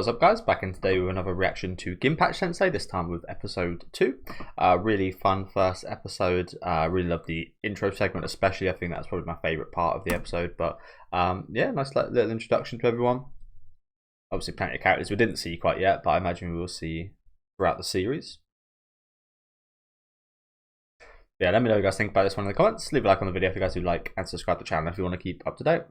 What's up, guys? Back in today with another reaction to Ginpachi Sensei, this time with episode 2. Really fun first episode. Really love the intro segment, especially. I think that's probably my favourite part of the episode. But yeah, nice little introduction to everyone. Obviously, plenty of characters we didn't see quite yet, but I imagine we will see throughout the series. Yeah, let me know what you guys think about this one in the comments. Leave a like on the video if you guys do like, and subscribe to the channel if you want to keep up to date.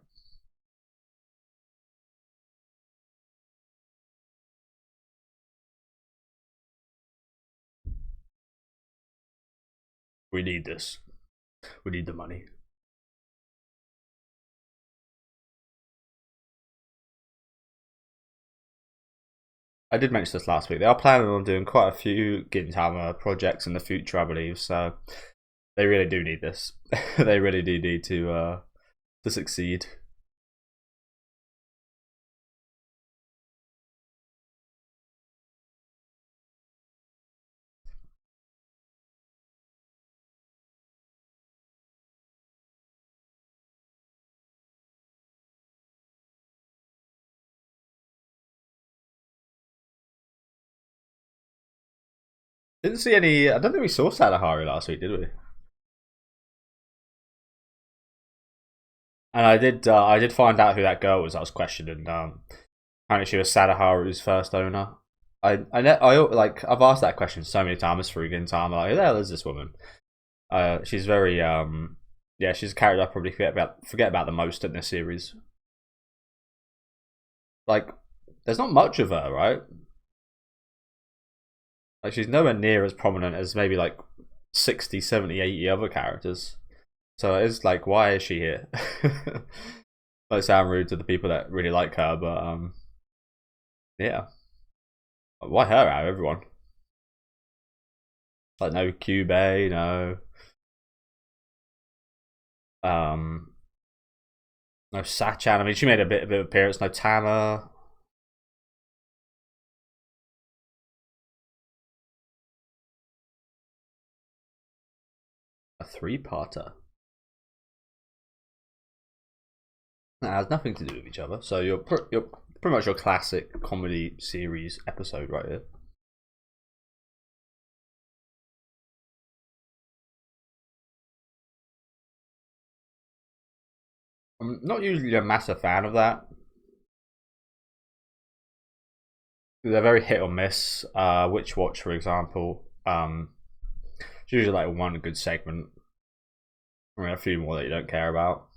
We need this. We need the money. I did mention this last week. They are planning on doing quite a few Gintama projects in the future, I believe. So they really do need this. They really do need to succeed. Didn't see any. I don't think we saw Sadahari last week, did we? And I did find out who that girl was. I was questioning. Apparently she was Sadaharu's first owner. I've asked that question so many times through Gintama. Like, who the hell is this woman? She's very yeah, she's a character I probably forget about the most in this series. Like, there's not much of her, right? Like, she's nowhere near as prominent as maybe like 60, 70, 80 other characters. So it's like, why is she here? Might sound rude to the people that really like her, but yeah. Why her out of everyone? Like, no Kyubey, no no Sachan. I mean, she made a bit of appearance. No Tama. A three-parter. That has nothing to do with each other. So you're pretty much your classic comedy series episode right here. I'm not usually a massive fan of that. They're very hit or miss. Witch Watch, for example, it's usually like one good segment, I mean, a few more that you don't care about.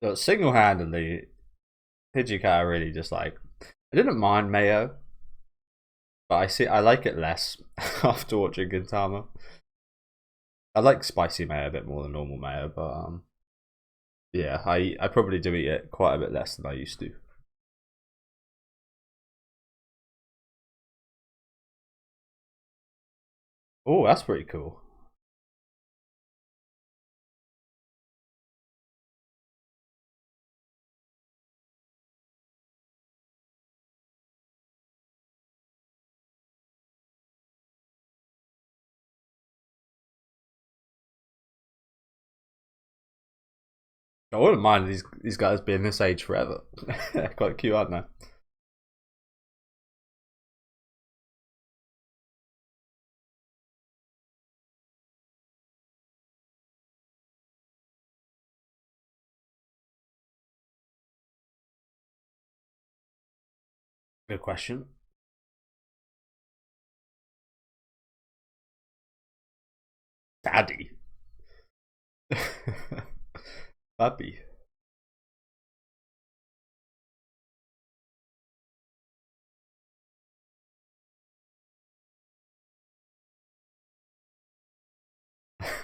So single-handedly, Hijikata really just like, I didn't mind Mayo, but I like it less after watching Gintama. I like spicy mayo a bit more than normal mayo, but yeah, I probably do eat it quite a bit less than I used to. Oh, that's pretty cool. I wouldn't mind these guys being this age forever. Quite cute, aren't they? Good question. Daddy. Puppy.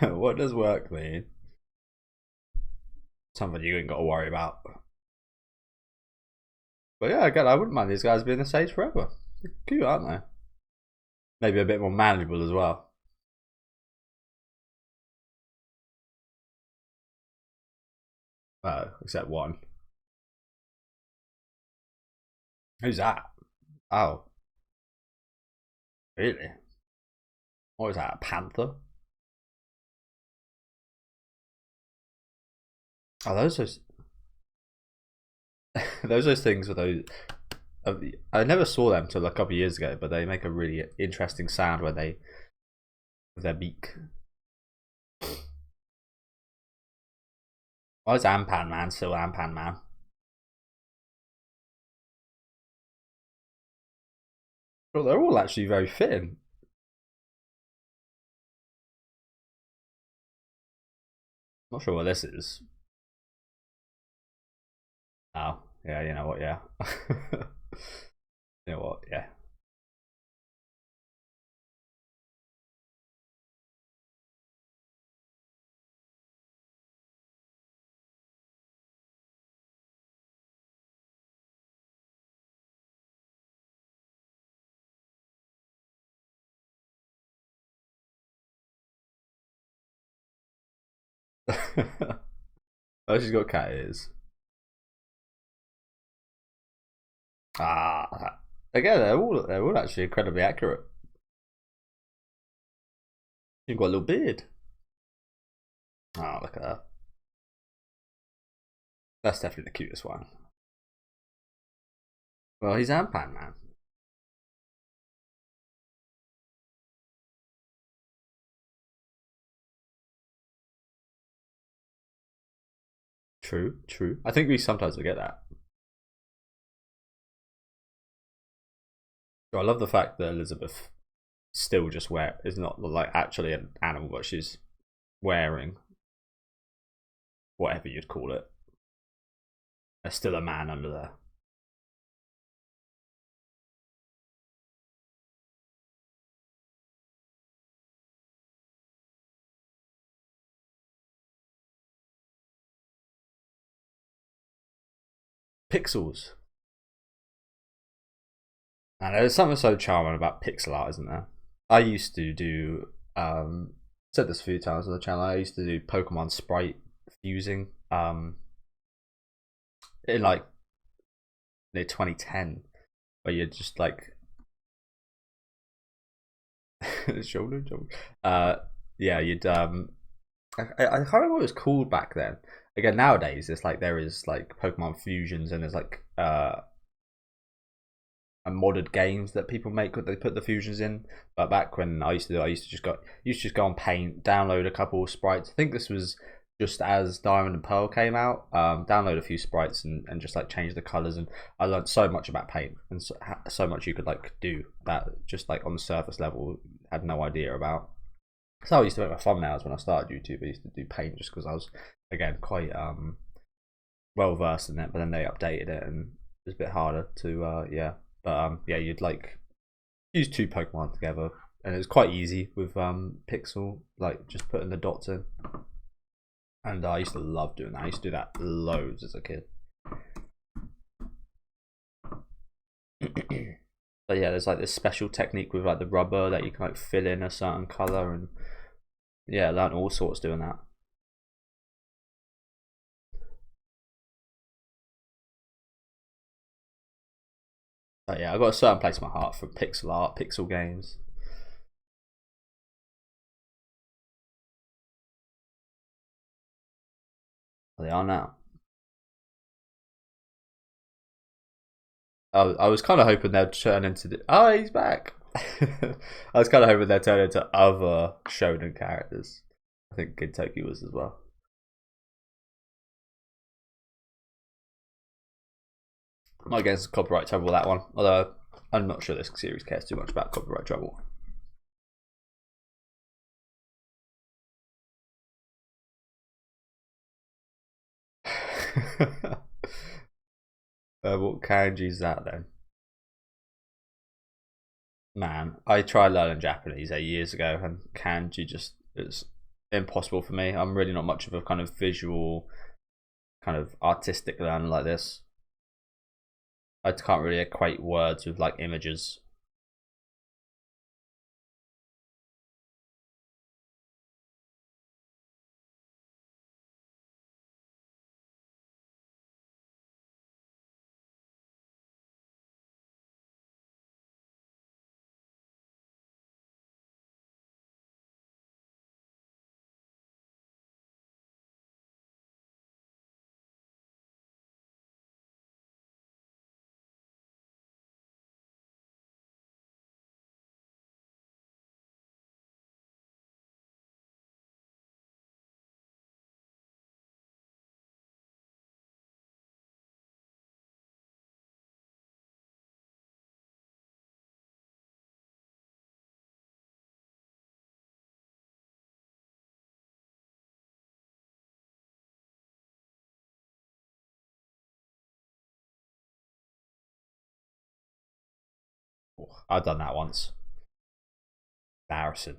What does work mean? Something you ain't got to worry about. But yeah, again, I wouldn't mind these guys being this age forever. They're cute, aren't they? Maybe a bit more manageable as well. Oh, except one. Who's that? Oh, really? What was that? A panther? Oh, those things with those. I never saw them till a couple of years ago, but they make a really interesting sound when they with their beak. Why is Ampan Man still Ampan Man? Well, they're all actually very thin. Not sure what this is. Oh, yeah, you know what? Yeah. You know what? Yeah. Oh, she's got cat ears. Ah, again, they're all actually incredibly accurate. You've got a little beard. Oh, look at that. That's definitely the cutest one. Well, he's Ampan Man. True, true. I think we sometimes forget that. So I love the fact that Elizabeth still just is not like actually an animal, but she's wearing whatever you'd call it. There's still a man under there. Pixels. And there's something so charming about pixel art, isn't there? I used to do said this a few times on the channel. I used to do Pokemon sprite fusing in like near 2010, where you're just like shoulder jump. Yeah, you'd I can't remember what it was called back then. Again, nowadays it's like there is like Pokemon fusions and there's like modded games that people make that they put the fusions in. But back when I used to just go on Paint, download a couple of sprites. I think this was just as Diamond and Pearl came out. Download a few sprites and just like change the colors. And I learned so much about Paint and so much you could like do that just like on the surface level had no idea about. So I used to make my thumbnails when I started YouTube. I used to do Paint just because I was again quite well versed in it. But then they updated it and it was a bit harder to yeah. But yeah, you'd like use two Pokemon together, and it was quite easy with Pixel, like just putting the dots in. And I used to love doing that. I used to do that loads as a kid. But yeah, there's like this special technique with like the rubber that you can like fill in a certain color, and yeah, I learned all sorts doing that. But yeah, I got a certain place in my heart for pixel art, pixel games. They are now. I was kind of hoping they'd turn into oh, he's back. I was kind of hoping they'd turn into other shonen characters. I think Gintoki was as well. I guess copyright trouble that one. Although I'm not sure this series cares too much about copyright trouble. What kanji is that then? Man, I tried learning Japanese 8 years ago, and kanji just is impossible for me. I'm really not much of a kind of visual, kind of artistic learner like this. I can't really equate words with like images. Oh, I've done that once. Embarrassing.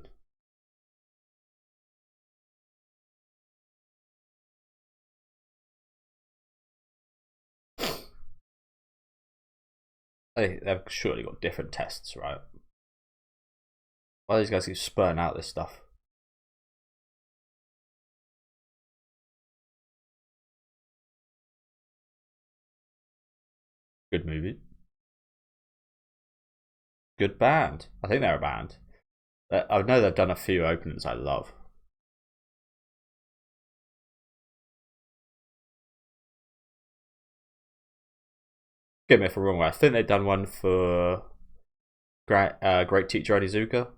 They've surely got different tests, right? Why these guys keep spurting out this stuff? Good movie. Good band. I think they're a band. I know they've done a few openings I love. Get me if I'm wrong. I think they've done one for Great Teacher Onizuka.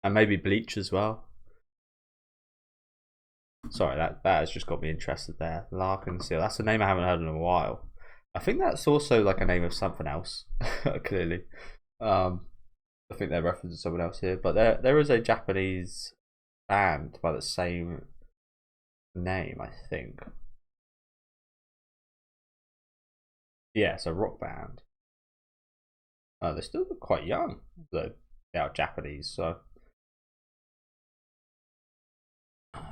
And maybe Bleach as well. Sorry, that has just got me interested there. Larkin Seal. That's a name I haven't heard in a while. I think that's also like a name of something else. Clearly, I think they're referencing someone else here, but there is a Japanese band by the same name, I think. Yeah, it's a rock band. They're still quite young, though. They are Japanese, so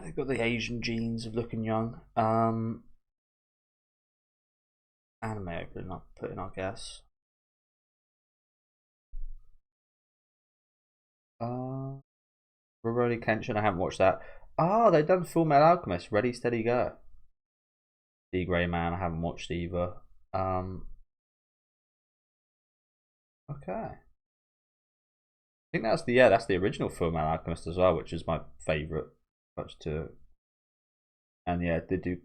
they've got the Asian genes of looking young. Anime opening up, putting, I guess. Rurouni Kenshin, I haven't watched that. Oh, they've done Full Metal Alchemist. Ready, Steady, Go. The Grey Man, I haven't watched either. Okay. I think that's the original Full Metal Alchemist as well, which is my favourite. Much to, and yeah, they've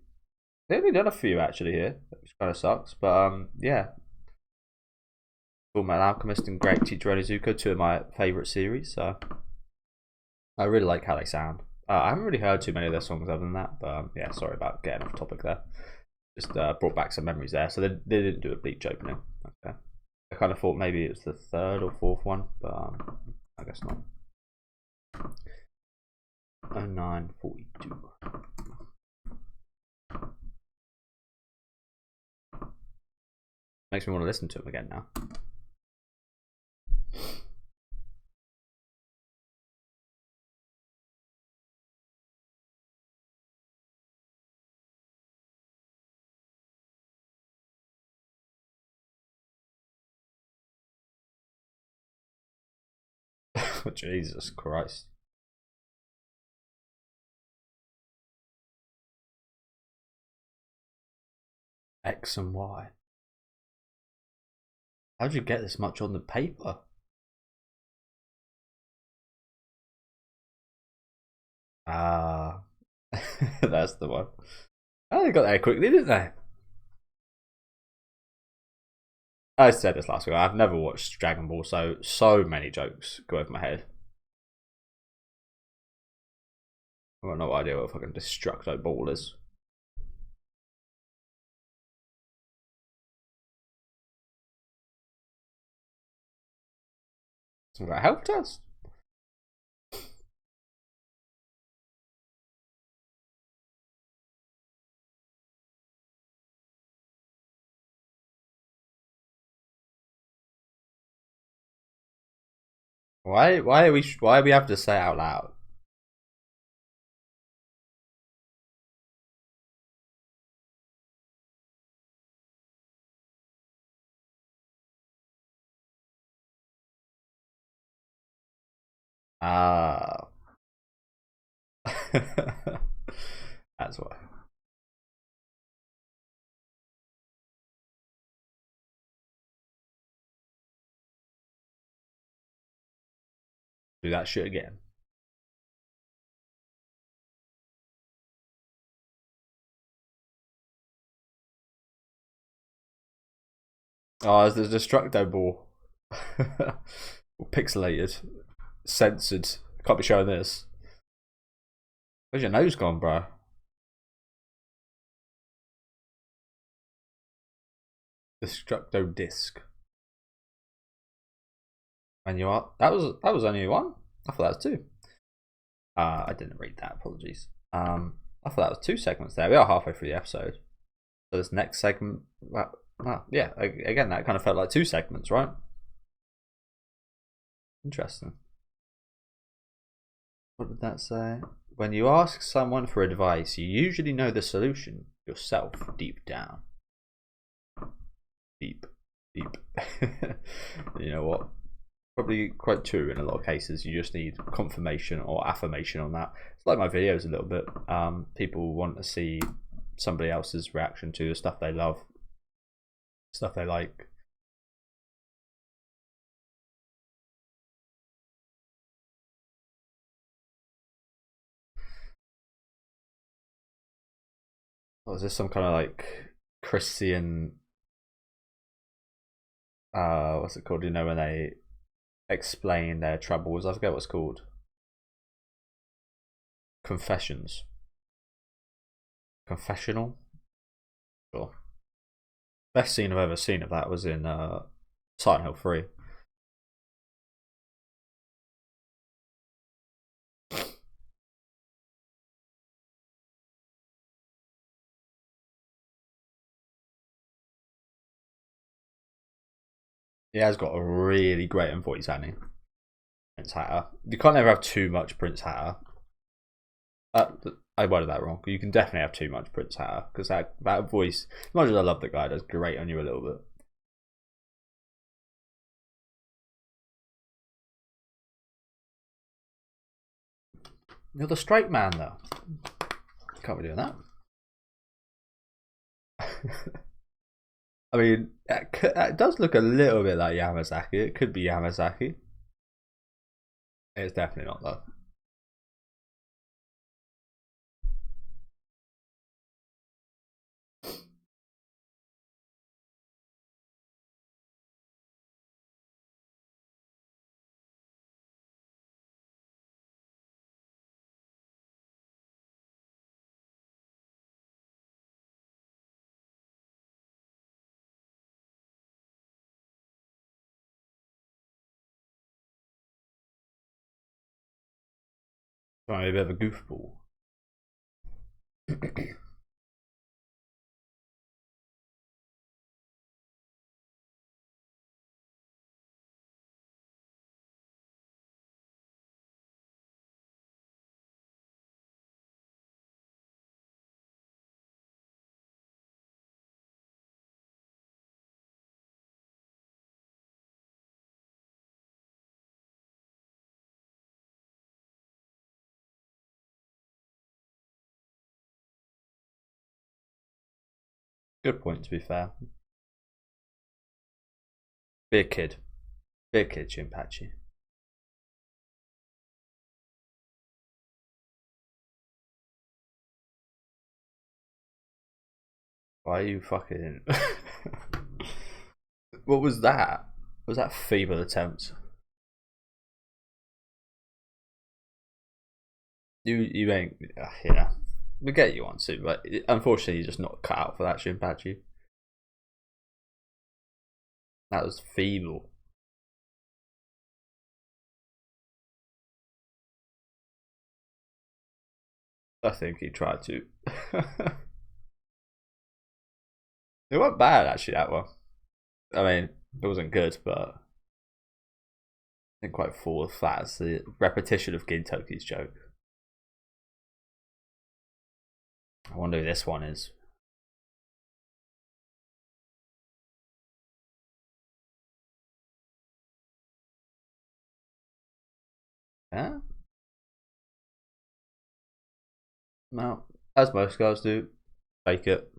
only done a few actually here, which kind of sucks. But yeah, Full Metal Alchemist and Great Teacher Onizuka, two of my favourite series. So I really like how they sound. I haven't really heard too many of their songs other than that, but yeah, sorry about getting off topic there. Just brought back some memories there. So they didn't do a Bleach opening. Okay, I kind of thought maybe it was the third or fourth one, but I guess not. 0942. Makes me want to listen to him again now. Jesus Christ. X and Y. How'd you get this much on the paper? Ah, that's the one. Oh, they got there quickly, didn't they? I said this last week. I've never watched Dragon Ball, so many jokes go over my head. I've got no idea what fucking Destructo Ball is. Some kind of health test. Why are we have to say it out loud? Ah. That's why. Do that shit again. Oh, it's the Destructo Ball. Pixelated. Censored. Can't be showing this. Where's your nose gone, bro? Destructo Disc. And you are that was only one? I thought that was two. I didn't read that, apologies. I thought that was 2 segments there. We are halfway through the episode. So this next segment, well, yeah, again, that kind of felt like 2 segments, right? Interesting. What did that say? When you ask someone for advice, you usually know the solution yourself deep down. Deep. You know what? Probably quite true in a lot of cases. You just need confirmation or affirmation on that. It's like my videos a little bit. People want to see somebody else's reaction to the stuff they love, stuff they like. Or is this some kind of like Christian what's it called? You know, when they explain their troubles, I forget what it's called. Confessions. Confessional? Sure. Best scene I've ever seen of that was in Silent Hill 3. He has got a really great voice, hasn't he? Prince Hatter. You can't ever have too much Prince Hatter. I worded that wrong. You can definitely have too much Prince Hatter because that voice, as much as I love the guy, does grate on you a little bit. You're the straight man, though. Can't be doing that. I mean, it does look a little bit like Yamazaki. It could be Yamazaki. It's definitely not, though. Trying to be a bit of a goofball. Good point, to be fair. Be a kid. Be a kid, Ginpachi. Why are you fucking... What was that? Was that feeble attempt? You ain't... yeah. We'll get you on soon, but unfortunately you're just not cut out for that, Ginpachi. That was feeble. I think he tried to. It wasn't bad, actually, that one. I mean, it wasn't good, but I didn't quite fall flat as the repetition of Gintoki's joke. I wonder who this one is. Yeah? No, as most girls do, fake it.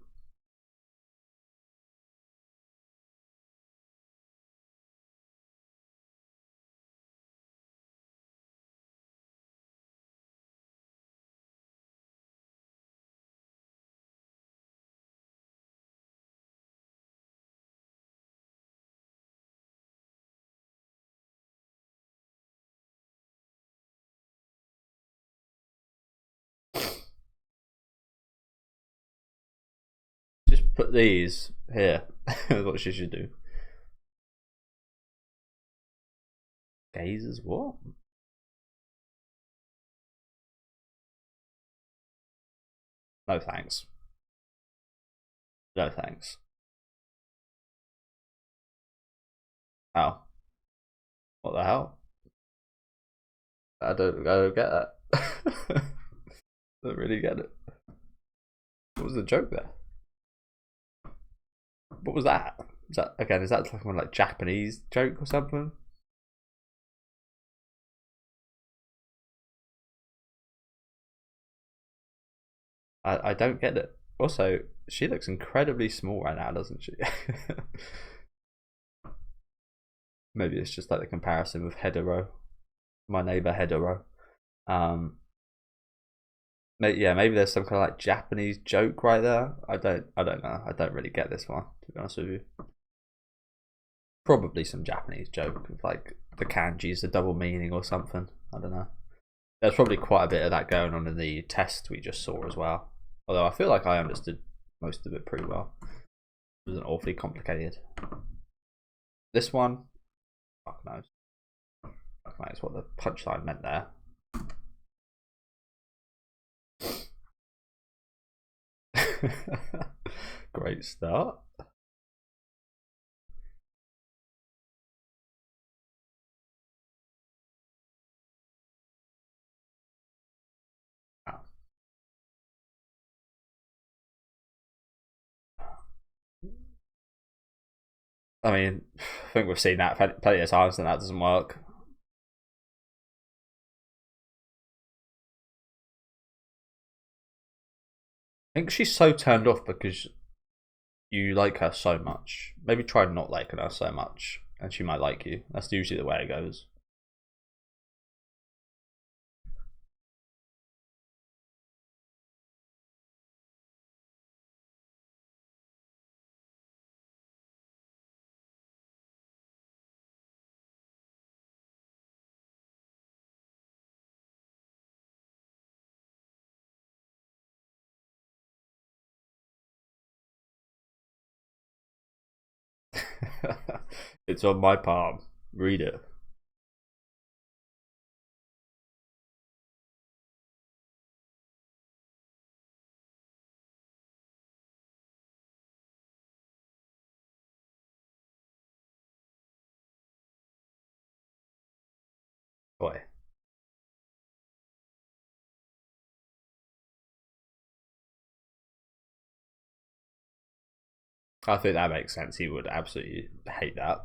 Just put these here. That's what she should do. Gazes, what? No thanks. No thanks. Oh, what the hell? I don't get that. I don't really get it. What was the joke there? What was that? Is that again? Is that like one like Japanese joke or something? I don't get it. Also, she looks incredibly small right now, doesn't she? Maybe it's just like the comparison with Hetero, my neighbor Hetero. Um, yeah, maybe there's some kind of like Japanese joke right there. I don't know. I don't really get this one, to be honest with you. Probably some Japanese joke with like the kanji's a double meaning or something. I don't know. There's probably quite a bit of that going on in the test we just saw as well. Although I feel like I understood most of it pretty well. It wasn't awfully complicated. This one, fuck knows. Fuck knows what the punchline meant there. Great start. I mean, I think we've seen that plenty of times and that doesn't work. I think she's so turned off because you like her so much. Maybe try not liking her so much and she might like you. That's usually the way it goes. It's on my palm. Read it. Boy. I think that makes sense. He would absolutely hate that.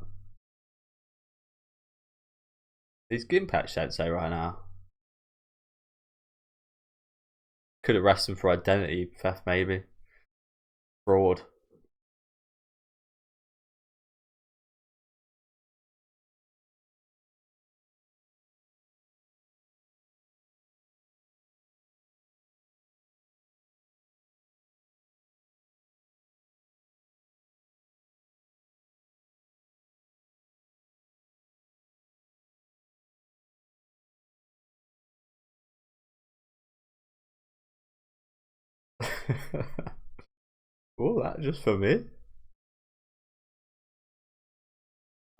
He's Ginpachi Sensei right now. Could arrest him for identity theft, maybe. Fraud. All that just for me?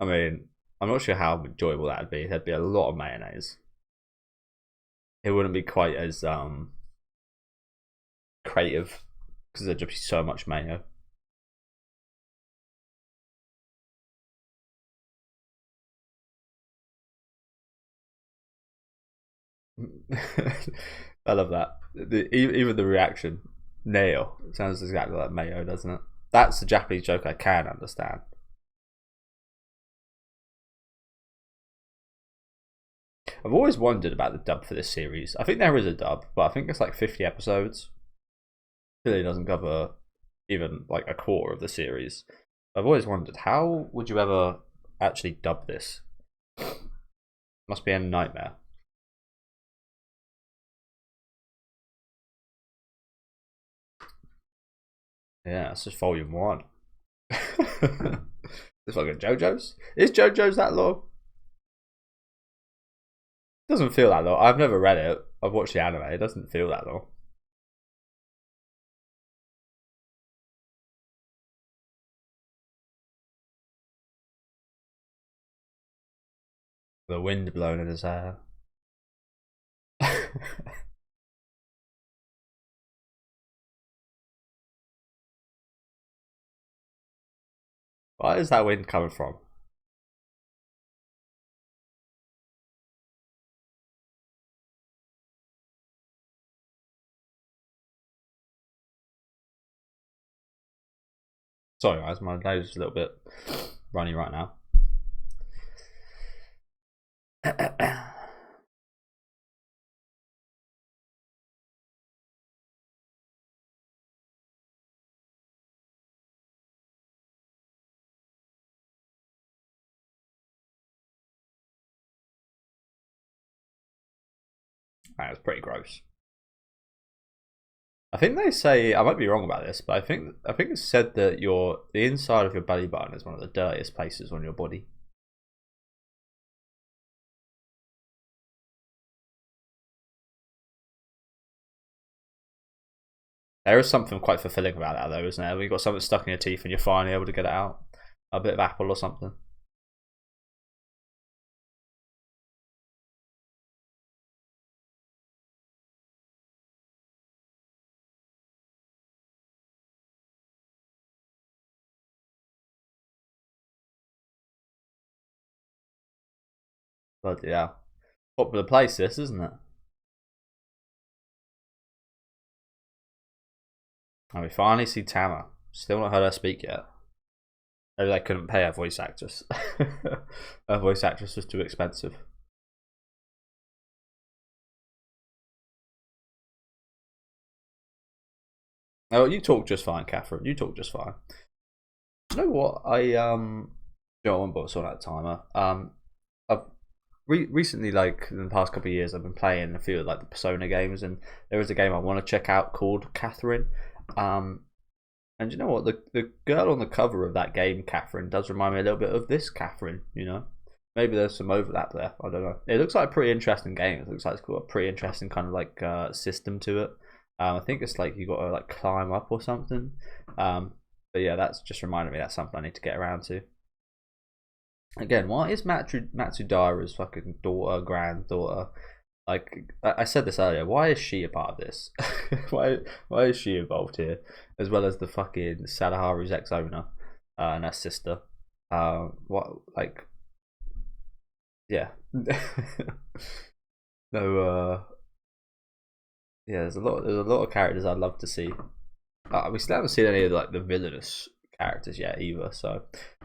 I mean, I'm not sure how enjoyable that'd be. There'd be a lot of mayonnaise. It wouldn't be quite as creative because there'd just be so much mayo. I love that. Even the reaction, nail, sounds exactly like mayo, doesn't it? That's a Japanese joke I can understand. I've always wondered about the dub for this series. I think there is a dub, but I think it's like 50 episodes. It really doesn't cover even like a quarter of the series. I've always wondered how would you ever actually dub this? Must be a nightmare. Yeah, it's just volume one. It's fucking JoJo's. Is JoJo's that long? It doesn't feel that long. I've never read it. I've watched the anime. It doesn't feel that long. The wind blowing in his hair. Where is that wind coming from? Sorry guys, my nose is a little bit runny right now. That's pretty gross. I think they say, I might be wrong about this, but I think it's said that the inside of your belly button is one of the dirtiest places on your body. There is something quite fulfilling about that, though, isn't there? When you've got something stuck in your teeth and you're finally able to get it out. A bit of apple or something. But yeah, popular place this, isn't it? And we finally see Tama. Still not heard her speak yet. Maybe they couldn't pay her voice actress. Her voice actress was too expensive. Oh, you talk just fine, Catherine. You talk just fine. You know what? I don't want to on that timer. I've recently, like in the past couple of years, I've been playing a few of like the Persona games, and there is a game I want to check out called Catherine. And you know what? The girl on the cover of that game, Catherine, does remind me a little bit of this Catherine. You know, maybe there's some overlap there. I don't know. It looks like a pretty interesting game. It looks like it's got a pretty interesting kind of like system to it. I think it's like you got to like climb up or something. But yeah, that's just reminded me that's something I need to get around to. Again, why is Matsudara's fucking daughter, granddaughter? Like I said this earlier, why is she a part of this? why is she involved here, as well as the fucking Sadaharu's ex-owner and her sister? What like? Yeah, no. Yeah, there's a lot of characters I'd love to see. We still haven't seen any of like the villainous characters yet either, so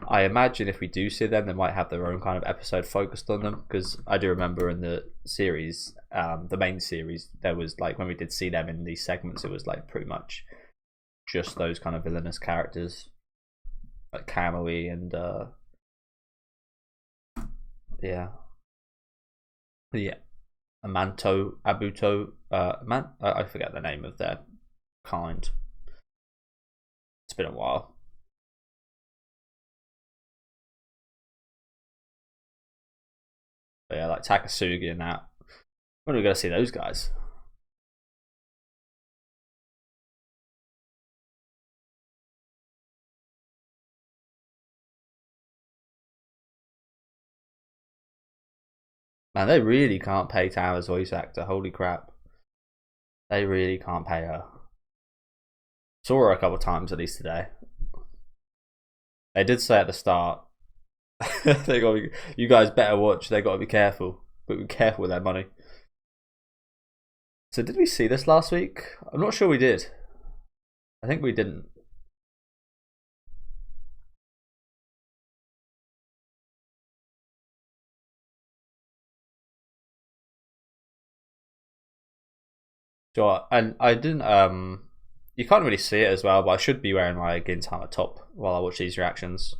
I imagine if we do see them, they might have their own kind of episode focused on them, because I do remember in the series, the main series, there was like when we did see them in these segments, it was like pretty much just those kind of villainous characters like Kamui and yeah Amanto, Abuto, I forget the name of their kind. It's been a while. But yeah, like Takasugi and that. When are we going to see those guys? Man, they really can't pay Tama's voice actor. Holy crap. They really can't pay her. Saw her a couple of times at least today. They did say at the start, they got you guys better watch. They got to be careful. But be careful with their money. So did we see this last week? I'm not sure we did. I think we didn't. Sure, and I didn't. You can't really see it as well, but I should be wearing my Gintama top while I watch these reactions.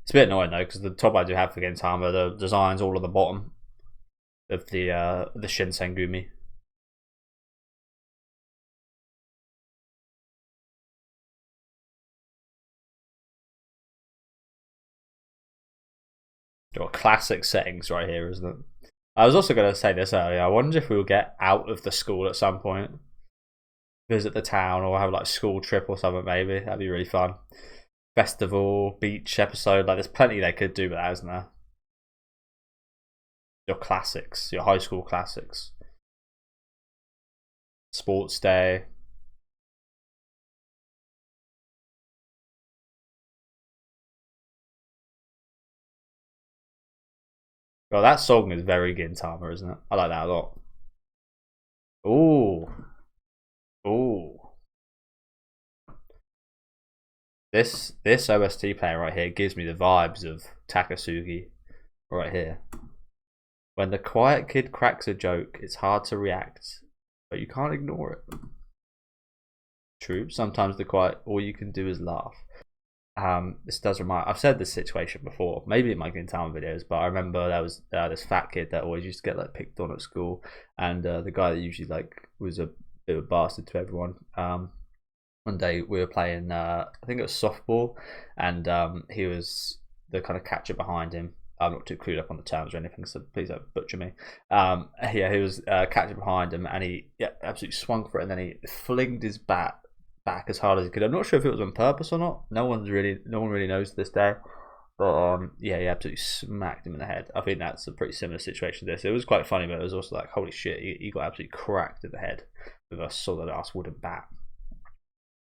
It's a bit annoying though, because the top I do have for Gintama, the design's all at the bottom of the Shinsengumi. Got classic settings right here, isn't it? I was also going to say this earlier. I wonder if we'll get out of the school at some point, visit the town, or have like a school trip or something. Maybe that'd be really fun. Festival, beach episode. Like, there's plenty they could do with that, isn't there? Your classics, your high school classics. Sports day. Well, that song is very Gintama, isn't it? I like that a lot. Ooh. Ooh. This OST player right here gives me the vibes of Takasugi right here. When the quiet kid cracks a joke, it's hard to react, but you can't ignore it. True, sometimes the quiet, all you can do is laugh. This does remind. I've said this situation before, maybe in my Gintama videos, but I remember there was this fat kid that always used to get like picked on at school, and the guy that usually like was a bit of a bastard to everyone. One day we were playing, I think it was softball, and he was the kind of catcher behind him. I'm not too clued up on the terms or anything, so please don't butcher me. Yeah, he was catcher behind him, and he absolutely swung for it, and then he flinged his bat back as hard as he could. I'm not sure if it was on purpose or not. No one really knows to this day. But yeah, he absolutely smacked him in the head. I think that's a pretty similar situation to this. It was quite funny, but it was also like, holy shit, he got absolutely cracked in the head with a solid ass wooden bat.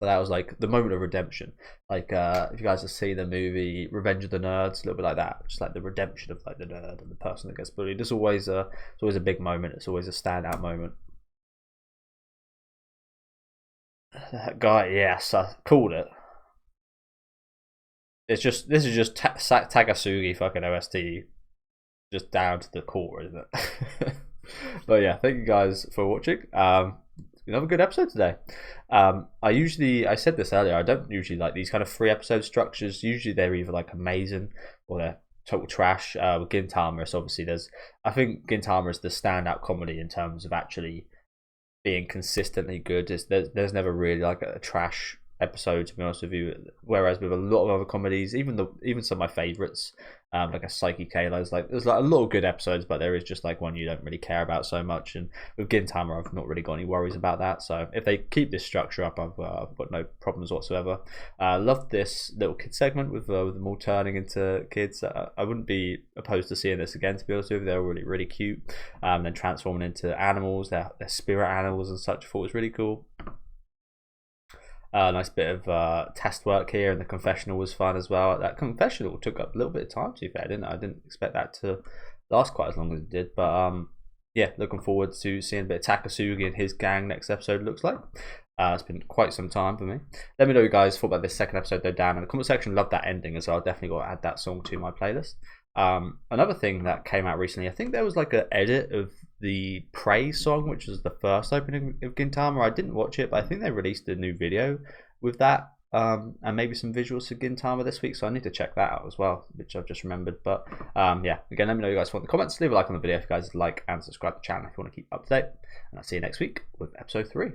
But that was like the moment of redemption. Like if you guys have seen the movie Revenge of the Nerds, a little bit like that. Just like the redemption of like the nerd and the person that gets bullied. It's always a big moment. It's always a standout moment. That guy, yes, I called it. This is just Takasugi fucking OST, just down to the core, isn't it? But yeah, thank you guys for watching. Another good episode today. I said this earlier, I don't usually like these kind of 3-episode structures. Usually they're either like amazing or they're total trash. With Gintama, it's obviously I think Gintama is the standout comedy in terms of actually being consistently good. There's never really like a trash episode, to be honest with you. Whereas with a lot of other comedies, even some of my favorites, like a Psyche Kalo's, like there's like a lot of good episodes, but there is just like one you don't really care about so much. And with Gintama, I've not really got any worries about that. So if they keep this structure up, I've got no problems whatsoever. Loved this little kid segment with them all turning into kids. I wouldn't be opposed to seeing this again, to be honest with you. They're really cute. Then transforming into animals, their spirit animals and such. I thought was really cool. Nice bit of test work here, and the confessional was fun as well. That confessional took up a little bit of time, to be fair, didn't I? I didn't expect that to last quite as long as it did, but yeah, looking forward to seeing a bit of Takasugi and his gang next episode. Looks like it's been quite some time for me. Let me know what you guys thought about this second episode though down in the comment section. Love that ending as well. Definitely got to add that song to my playlist. Another thing that came out recently, I think there was like an edit of the Praise song, which was the first opening of Gintama. I didn't watch it, but I think they released a new video with that, and maybe some visuals for Gintama this week, so I need to check that out as well, which I've just remembered. But yeah, again, let me know what you guys want in the comments. Leave a like on the video if you guys like, and subscribe to the channel if you want to keep up to date, and I'll see you next week with episode 3.